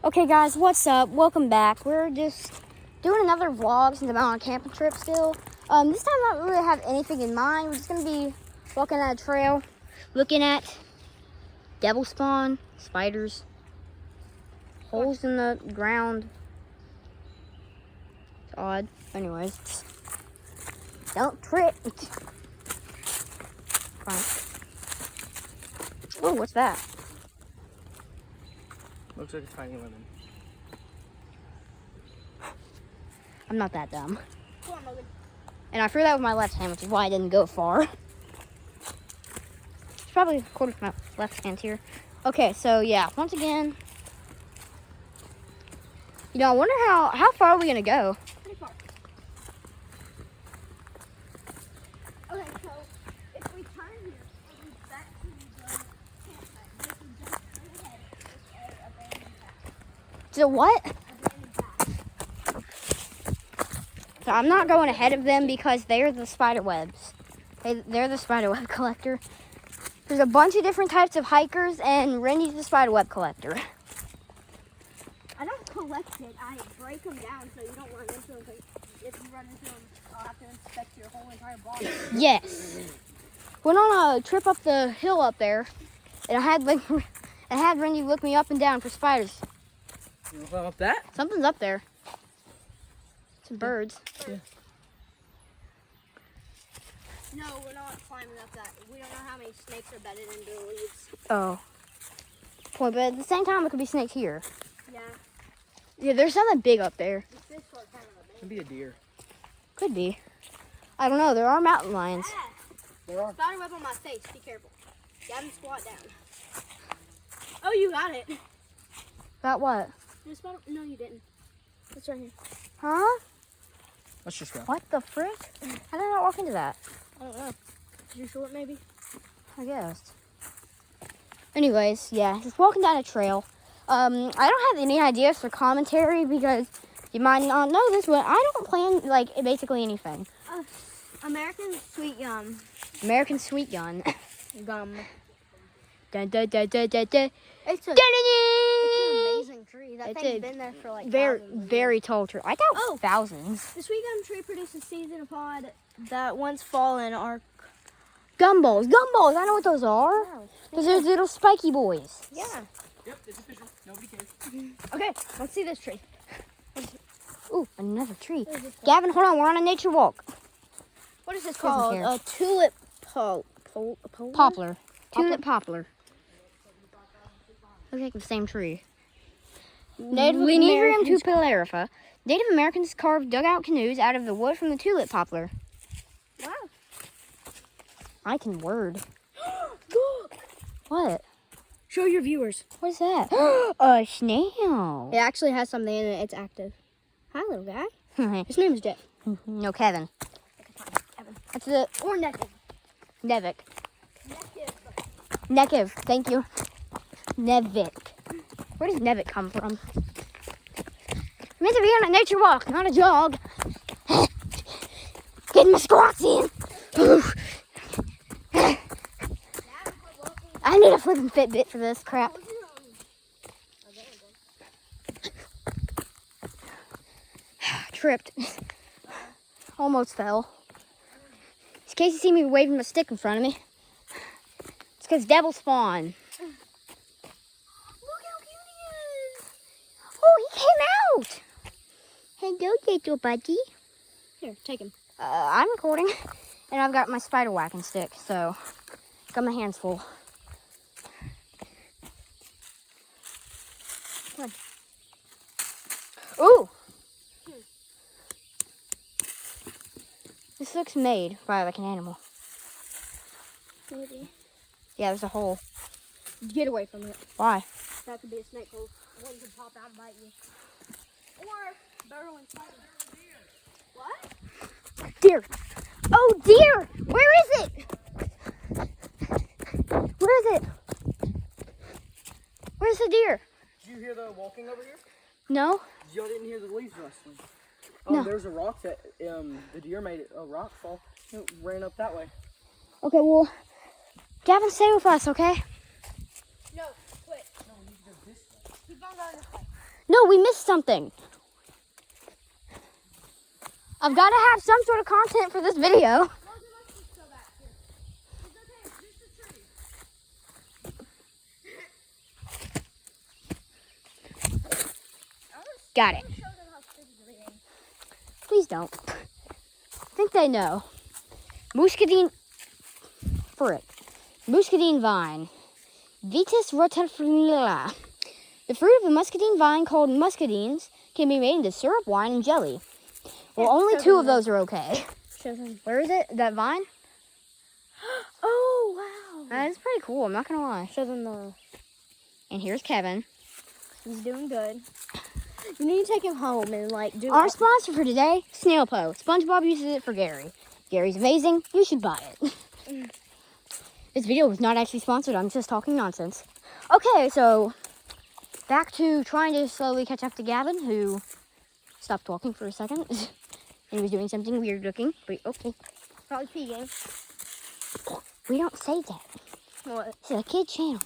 Okay guys, what's up? Welcome back. We're just doing another vlog since I'm on a camping trip still. This time I don't really have anything in mind. We're just gonna be walking on a trail, looking at devil spawn, spiders, holes in the ground. It's odd. Anyways, don't trip. Fine. Oh, what's that? Looks like a tiny lemon. I'm not that dumb. Come on, Logan. And I threw that with my left hand, which is why I didn't go far. It's probably recorded with my left hand here. Okay, so yeah, once again, I wonder how far are we gonna go? Pretty far. Okay, so if we turn here and we back to the campsite, we can jump straight ahead. It's a abandoned path. So what? Abandoned path. So I'm not going ahead of them because they're the spider webs. They're the spider web collector. There's a bunch of different types of hikers, and Randy's the spider web collector. I don't collect it. I break them down so you don't run into them. If you run into them, I'll have to inspect your whole entire body. Yes. Went on a trip up the hill up there, and I had Randy look me up and down for spiders. You want to climb up that? Something's up there. Some birds. Yeah. No, we're not climbing up that. We don't know how many snakes are bedded into the leaves. Oh. Point, but at the same time, it could be snakes here. Yeah. Yeah, there's something big up there. This short kind of a Could be a deer. Could be. I don't know. There are mountain lions. Ah, There are. spider web on my face. Be careful. Gavin, squat down. Oh, you got it. About what? The spider? No, you didn't. It's right here. Huh? Let's just go. What the frick? How did I not walk into that? I don't know. Is you short, maybe? I guess. Anyways, yeah, just walking down a trail. I don't have any ideas for commentary because you might not know this, but I don't plan like basically anything. American sweet gum. American sweet gun. Gum. Dun, dun, dun, dun, dun, dun. It's an Dun-dun-dun. amazing tree. That It's thing's a been there for like Very, thousands of years. very tall tree. I doubt Oh. thousands. The sweet gum tree produces seeds in a pod that once fallen are. Gumballs. Gumballs. I know what those are. Wow. Because there's little spiky boys. Yeah. Yep, it's official. Nobody cares. Okay, let's see this tree. Ooh, another tree. What is this called? Gavin, hold on. We're on a nature walk. What is this Doesn't called? care. A tulip Poplar. Tulip poplar. Looks like the same tree. Native Linearium Americans- tupilarifa. Native Americans carved dugout canoes out of the wood from the tulip poplar. Wow. I can word. Look. What? Show your viewers. What is that? A snail. It actually has something in it. It's active. Hi, little guy. His name is Jeff. No, Kevin. Kevin. That's the Or Nekiv. Nevik. Nekiv. Thank you. Nevik. Where does Nevik come from? I'm meant to be on a nature walk, not a jog. Getting my squats in. I need a flipping Fitbit for this crap. Tripped. Almost fell. In case you see me waving my stick in front of me, it's because devil spawn. Look how cute he is. Oh, he came out. Hello, little buddy. Here, take him. I'm recording, and I've got my spider whacking stick, so got my hands full. Come on. Ooh. This looks made by like an animal. Maybe. Yeah, there's a hole. Get away from it. Why? That could be a snake hole. One could pop out and bite you. Or burrow inside of you. What? Deer. Oh, deer. Where is it? Where is it? Where's the deer? Did you hear the walking over here? No. Y'all didn't hear the leaves rustling. Oh, No. there's a rock that the deer made a rock fall. It ran up that way. Okay, well, Gavin, stay with us, okay? No, quit. No, we need to go this way. Keep on going this way. No, we missed something. I've got to have some sort of content for this video. Got it. Please don't. I think they know. Muscadine fruit. Muscadine vine. Vitis rotifera. The fruit of the muscadine vine, called muscadines, can be made into syrup, wine, and jelly. Well, only 2 of those are okay. Where is it? That vine? Oh, wow. That's pretty cool. I'm not gonna lie. Show them the. And here's Kevin. He's doing good. You need to take him home and like do. Our sponsor for today, Snail Po. SpongeBob uses it for Gary. Gary's amazing. You should buy it. This video was not actually sponsored. I'm just talking nonsense. Okay, so back to trying to slowly catch up to Gavin, who stopped talking for a second. And he was doing something weird looking. But okay. Probably peeing. We don't say that. What? This is a kid channel.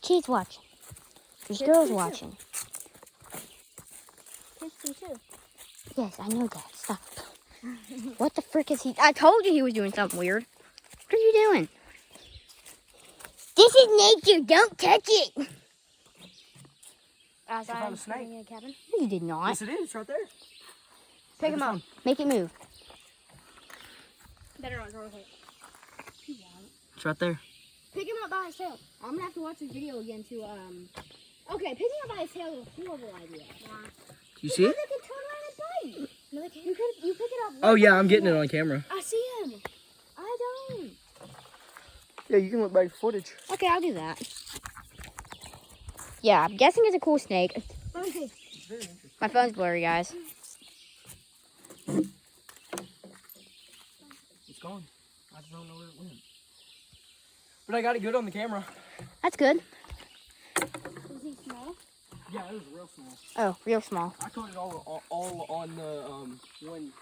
Kids watching. There's Kids girls too. watching. Kids do too. Yes, I know that. Stop. What the frick is he? I told you he was doing something weird. What are you doing? This is nature. Don't touch it. As I found I'm a snake. in a cabin. No, you did not. Yes, it is. It's right there. Pick him up. Make it move. Better not throw it. It's right there. Pick him up by his tail. I'm gonna have to watch this video again to Okay, picking up by his tail is a horrible idea. You see it? They can turn around and bite. No, they can't. You pick it up. Oh yeah, I'm getting it on camera. I see him. I don't. Yeah, you can look back at footage. Okay, I'll do that. Yeah, I'm guessing it's a cool snake. Let me see. My phone's blurry, guys. It's gone. I just don't know where it went. But I got it good on the camera. That's good. Is he small? Yeah, it was real small. Oh, real small. I caught it all on the one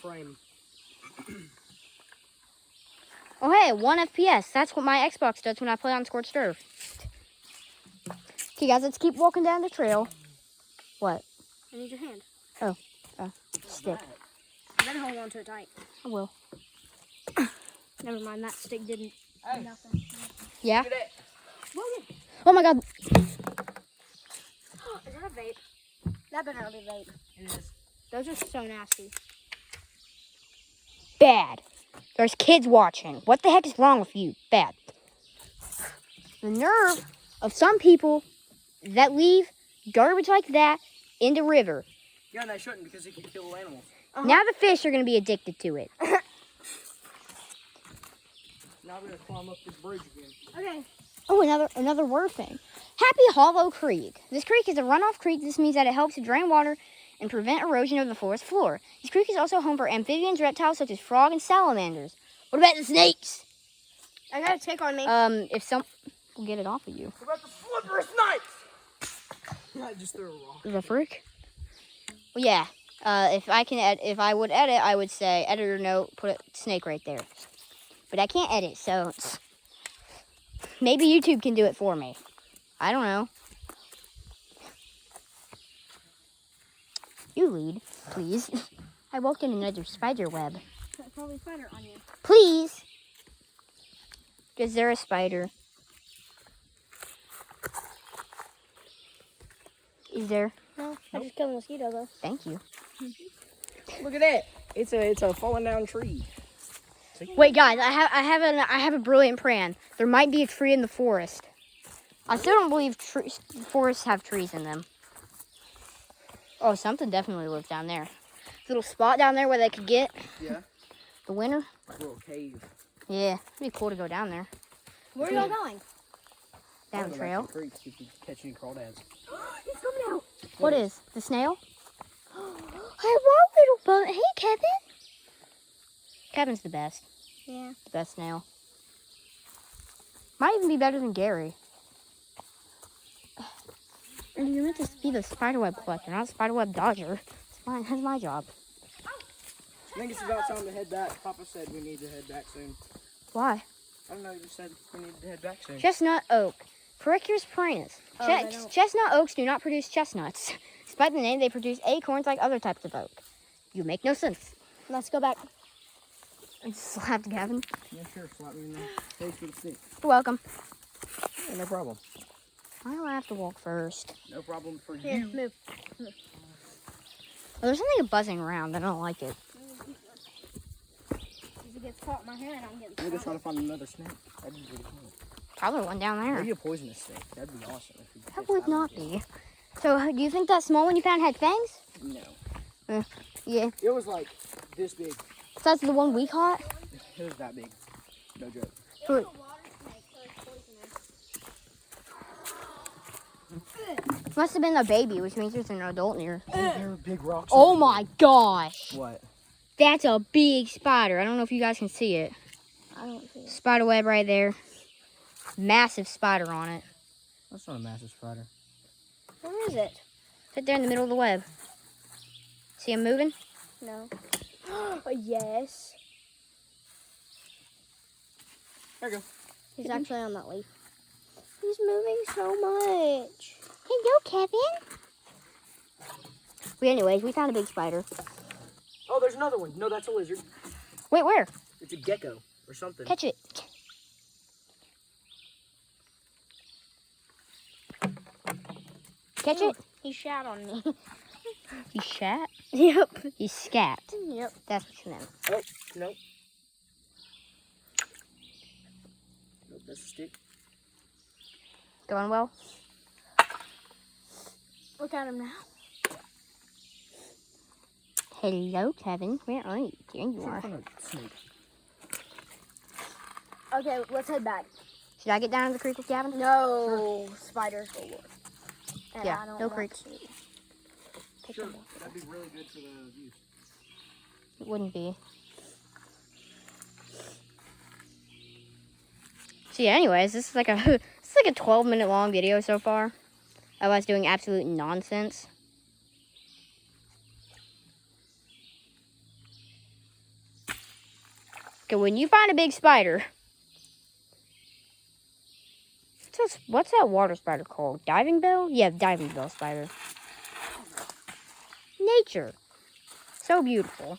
frame. Oh, hey, 1 FPS. That's what my Xbox does when I play on Scorched Earth. Okay, guys, let's keep walking down the trail. What? I need your hand. Stick. You better hold on to it tight. I will. Never mind, that stick didn't Hey, do nothing. Yeah? look at that. Logan! Oh my god. Is that a vape? That better not be a vape. It is. Those are so nasty. Bad. There's kids watching. What the heck is wrong with you? Bad. The nerve of some people that leave garbage like that in the river. Yeah, and I shouldn't because it can kill animals. Now the fish are going to be addicted to it. Now we're gonna climb up this bridge again. Okay. Oh, another word thing. Happy Hollow Creek. This creek is a runoff creek. This means that it helps to drain water and prevent erosion of the forest floor. This creek is also home for amphibians, reptiles such as frog and salamanders. What about the snakes? I got a tick on me. If some... We'll get it off of you. What about the slippery snakes? I just threw a rock. The frick? Well, yeah. If I would edit, I would say, editor note, put a snake right there. But I can't edit, so maybe YouTube can do it for me. I don't know. You lead, please. I walked in another spider web. Probably spider on you. Please. Is there a spider? Is there? No, I just killed a mosquito though. Thank you. Look at that. It's a falling down tree. Wait, guys, I have a brilliant plan. There might be a tree in the forest. I still don't believe forests have trees in them. Oh, something definitely lives down there. Little spot down there where they could get Yeah. the winter. Like a little cave. Yeah, it'd be cool to go down there. Where are y'all going? Down the trail. Creek, see if you can catch any crawdads. He's coming out. What is? The snail? Hello, little bug. Hey, Kevin. Kevin's the best. Yeah. The best snail. Might even be better than Gary. And you're meant to be the spiderweb collector, not spiderweb dodger. That's my job. I think it's about time to head back. Papa said we need to head back soon. Why? I don't know, he just said we need to head back soon. Chestnut oak. Pyrrhus perennis. Oh, they don't. Chestnut oaks do not produce chestnuts. Despite the name, they produce acorns like other types of oak. You make no sense. Let's go back. I just slapped Gavin. Yeah, sure. Slap me in the face with a stick. You're welcome. Yeah, no problem. Why do I have to walk first? No problem for Here, you. move. Oh, there's something buzzing around. I don't like it. If it gets caught in my hand, I'm getting Maybe stuck. trying to find another snake. That'd be pretty cool. Probably one down there. Maybe a poisonous snake. That'd be awesome. If we That catch would one. not be. So, do you think that small one you found had fangs? No. Yeah. It was like this big. So that's the one we caught? It was that big. No joke. For- It's a water snake, so it's poisonous. Must have been a baby, which means there's an adult near. Oh, there were big rocks. Oh over my gosh. there. What? That's a big spider. I don't know if you guys can see it. I don't see it. Spider web right there. Massive spider on it. That's not a massive spider. Where is it? Right there in the middle of the web. See him moving? No. Yes. There you go. He's actually on that leaf. He's moving so much. Hello, Kevin. But anyways, we found a big spider. Oh, there's another one. No, that's a lizard. Wait, where? It's a gecko or something. Catch it. Catch it. He shat on me. He shat. Yep. He scat. Yep. That's what you meant. Oh, no. Nope, that's a stick. Going well? Look at him now. Hello, Kevin. Where are you? There you are. What kind of snake? Okay, let's head back. Should I get down to the creek with Gavin? No spiders. And Yeah, I don't no want creeks. to pick Sure, them up. that'd be really good for the views. It wouldn't be. So yeah, anyways, this is like a 12-minute long video so far of us doing absolute nonsense. Okay, when you find a big spider, what's that water spider called? Diving bell? Yeah, diving bell spider. Nature. So beautiful.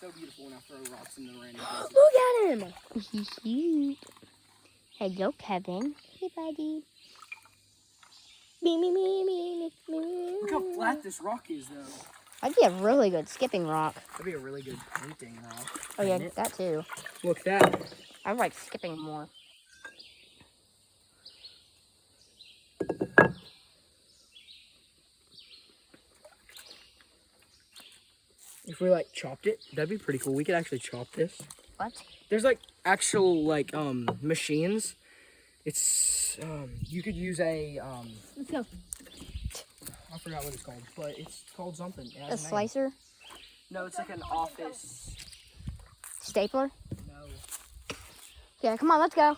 So beautiful when I throw rocks in the random places. Look at him. He's cute. Hello, Kevin. Hey, buddy. Me, me, me, me, me, me. Look how flat this rock is, though. That'd be a really good skipping rock. That'd be a really good painting rock. Oh, yeah, wouldn't it? that too. Look that. I like skipping more. If we like chopped it, that'd be pretty cool. We could actually chop this. What? There's like actual like machines. It's you could use a Let's go. I forgot what it's called, but it's called something. It A has name. slicer? No, it's like an office. Stapler? No. Yeah, come on, let's go.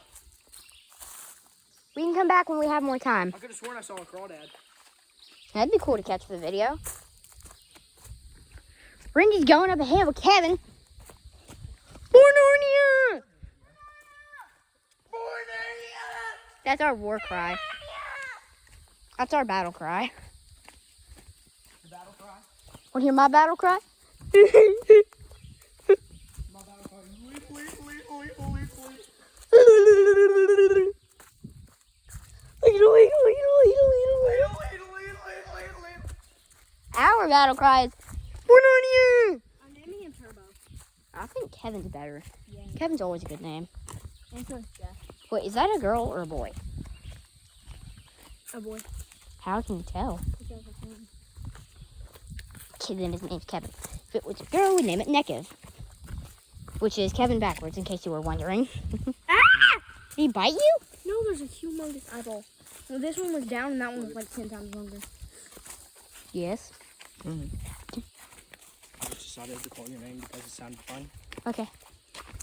We can come back when we have more time. I could have sworn I saw a crawdad. That'd be cool to catch for the video. Brendy's going up ahead with Kevin. Bornornia! That's our war cry. That's our battle cry. The battle cry. Want to hear my battle cry? My battle cry. Leap, leap, leap, leap, leap, leap. Our battle cry is Bornornia! I'm naming him Turbo. I think Kevin's better. Yeah. Kevin's always a good name. And so is Jeff. Wait, is that a girl or a boy? Oh boy. How can you tell? Because of him. Then his name's Kevin. If it was a girl, we'd name it Nekev. Which is Kevin backwards, in case you were wondering. Ah! Did he bite you? No, there's a humongous eyeball. Well, this one was down and that one was like 10 times longer. Yes. I just decided to call your name because it sounded fun. Okay.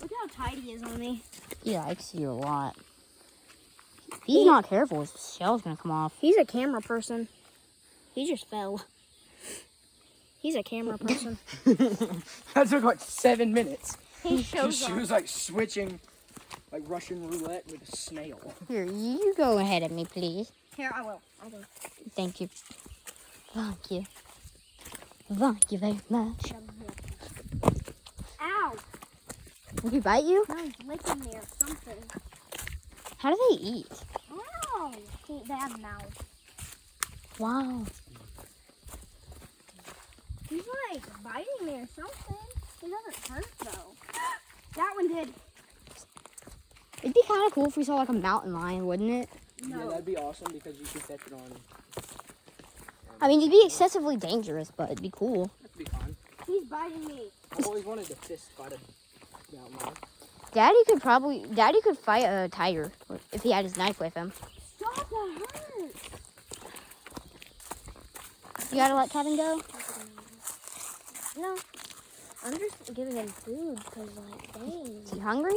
Look how tight he is on me. He likes you a lot. If he's not careful, his shell's gonna come off. He's a camera person. He just fell. He's a camera person. That took like 7 minutes. He shows She off. was like switching. Like Russian roulette with a snail. Here, you go ahead of me, please. Here, I will. I will. Thank you. Thank you. Thank you very much. Ow! Did he bite you? No, he's licking me or something. How do they eat? Wow! They have mouths. Wow. He's like biting me or something. He doesn't hurt though. That one did. It'd be kind of cool if we saw like a mountain lion, wouldn't it? Yeah, No. that'd be awesome because you could catch it on. I mean, it'd be excessively dangerous, but it'd be cool. That'd be fun. He's biting me. I've always wanted to fist fight a mountain lion. Daddy could fight a tiger if he had his knife with him. Stop, that hurts. You gotta let Kevin go? No. I'm just giving him food because, like, dang. Is he hungry?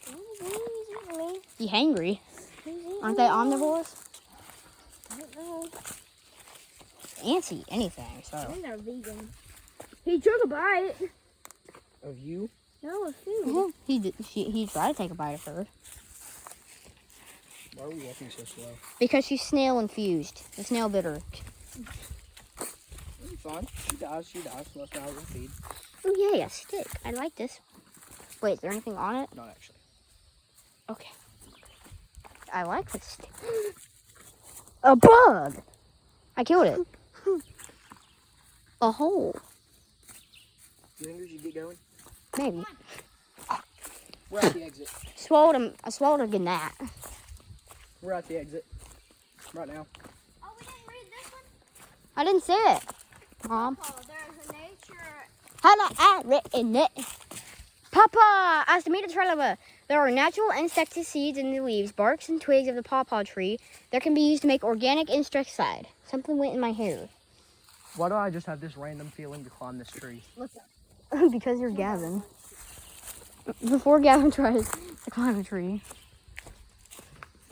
He's eating me. He hangry? He's eating Aren't they me. omnivores? I don't know. Ants eat anything, I so. think they're vegan. He took a bite. Of you? No, of food. He tried to take a bite of her. Why are we walking so slow? Because she's snail infused. The snail bitter. It'll be fun. She dies. Left out of the feed. Oh yeah, a stick. I like this. Wait, is there anything on it? Not actually. Okay. I like this stick. A bug! I killed it. A hole. You think we should get going? Maybe. We're at the exit. I swallowed a gnat. We're at the exit. Right now. Oh, we didn't read this one? I didn't say it. Mom. Oh, there's a nature. Hello, I written it. Papa, as to meet the trailer, there are natural insecticides in the leaves, barks, and twigs of the pawpaw tree that can be used to make organic insecticide. Something went in my hair. Why do I just have this random feeling to climb this tree? What's up? Because you're Gavin. Before Gavin tries to climb a tree.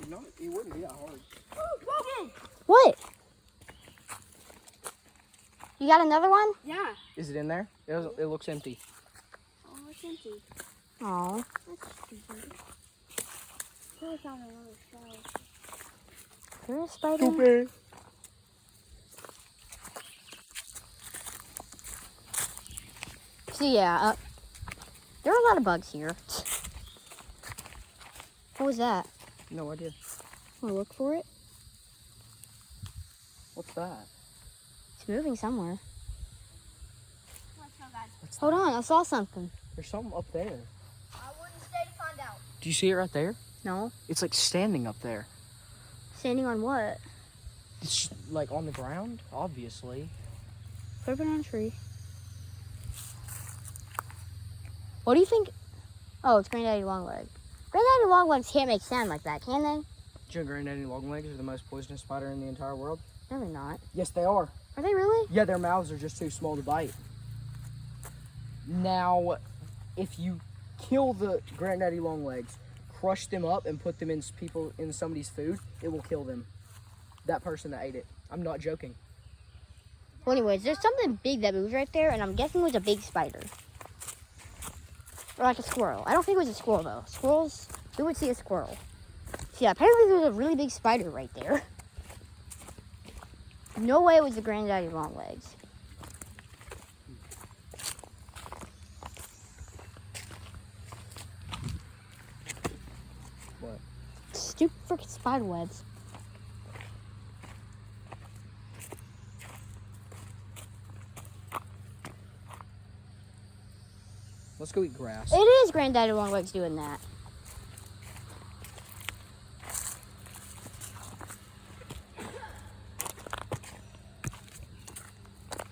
No, it wouldn't be that hard. What? You got another one? Yeah. Is it in there? It looks empty. Oh, it's empty. Oh. That's stupid. Probably found another shell. There's a spider. Stupid. So yeah, there are a lot of bugs here. What was that? No idea. Wanna look for it? What's that? It's moving somewhere. Let's go, guys. Hold on, I saw something. There's something up there. I wouldn't stay to find out. Do you see it right there? No. It's like standing up there. Standing on what? It's like on the ground, obviously. Put it on a tree. What do you think? Oh, it's Granddaddy Longlegs. Granddaddy Longlegs can't make sound like that, can they? Do you know Granddaddy Longlegs are the most poisonous spider in the entire world? No, they're not. Yes, they are. Are they really? Yeah, their mouths are just too small to bite. Now, if you kill the Granddaddy Longlegs, crush them up and put them in somebody's food, it will kill them. That person that ate it. I'm not joking. Well, anyways, there's something big that moves right there, and I'm guessing it was a big spider. Or like a squirrel. I don't think it was a squirrel, though. Squirrels, who would see a squirrel? So, yeah, apparently there was a really big spider right there. No way it was the Granddaddy Longlegs. What? Stupid freaking spider webs. Let's go eat grass. It is Granddaddy Longlegs doing that.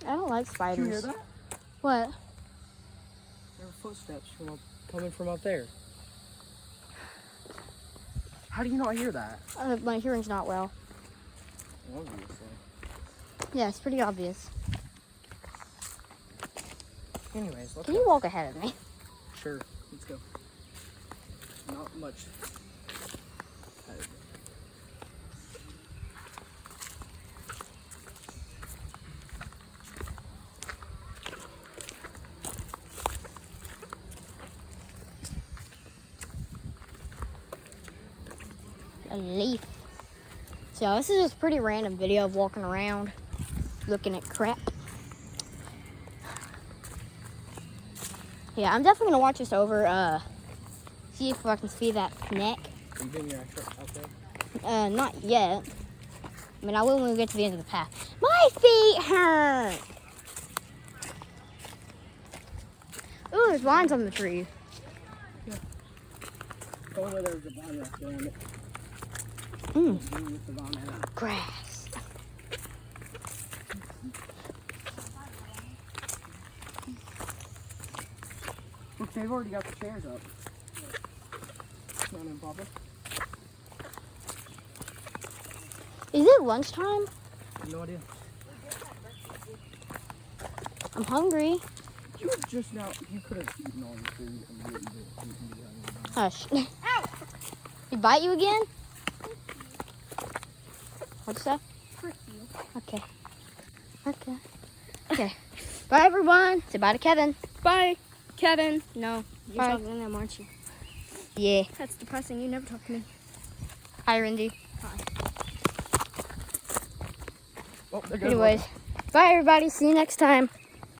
I don't like spiders. Did you hear that? What? There were footsteps coming from up there. How do you not hear that? My hearing's not well. Obviously. Yeah, it's pretty obvious. Anyways, let's Can you walk ahead of me? Sure, let's go. Not much. a leaf. So this is just a pretty random video of walking around, looking at crap. Yeah, I'm definitely gonna watch this over, see if I can see that neck. Are you doing your actual outfit? Not yet. I mean, I will when we get to the end of the path. My feet hurt! Ooh, there's vines on the tree. Go where there's a vine wrapped around it. Mm, With the vine out. grass. Look, they've already got the chairs up. Not in Papa. Is it lunchtime? I have no idea. I'm hungry. You have just now. You could have eaten all the food and you wouldn't be hungry. Hush. Ow! He bite you again? What'd you say? Frick you. Okay. Okay. Okay. Bye, everyone. Say bye to Kevin. Bye, Kevin. No, you're Bye. talking to them, aren't you? Yeah. That's depressing. You never talk to me. Hi, Rindy. Oh, there goes Anyways, bye, everybody. See you next time.